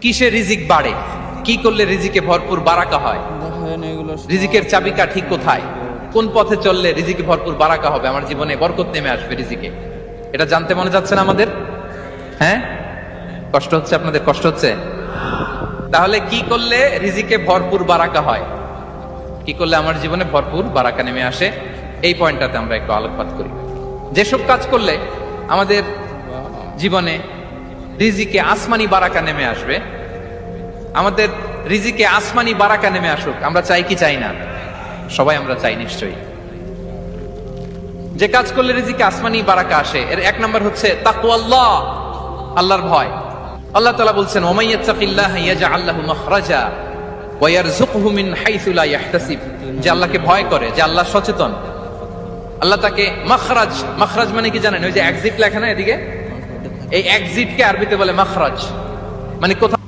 কিসে রিজিক বাড়ে, কি করলে রিজিকে ভরপুর বারাকা হয়, রিজিকের চাবিকা ঠিক কোথায়, কোন পথে চললে রিজিকে ভরপুর বারাকা হবে, আমার জীবনে বরকত নেমে আসবে রিজিকে, এটা জানতে মনে যাচ্ছে না আমাদের? হ্যাঁ, কষ্ট হচ্ছে আপনাদের? কষ্ট হচ্ছে? তাহলে কি করলে রিজিকে ভরপুর বারাকা হয়, কি করলে আমার জীবনে ভরপুর বারাকা নেমে আসে, এই পয়েন্টটাতে আমরা একটু আলোকপাত করি। যেসব কাজ করলে আমাদের জীবনে রিজিকে আসমানি বারাকা নেমে আসবে, আমাদের রিজিকে আসমানি বারাকা নেমে আসুক, আমরা চাই কি চাই না? সবাই আমরা চাই নিশ্চয়ই। যে কাজ করলে রিজিকে আসমানি বারাকা আসে, এর এক নাম্বার হচ্ছে তাকওয়াল্লাহ, আল্লাহর ভয়। আল্লাহ তাআলা বলছেন, ওয়া মাইয়াত্তাকিল্লাহা ইয়াজআল লাহু মাখরাজা ওয়া ইয়ারযুকহু মিন হাইসু লা ইয়াহতাসিব। যে আল্লাহকে ভয় করে, যে আল্লাহ সচেতন, আল্লাহ তাকে মাখরাজ, মাখরাজ মানে কি জানেন? ওই যে এক্সিট লেখা না এদিকে, এই এক্সিটকে আরবিতে বলে মাখরাজ, মানে কোথাও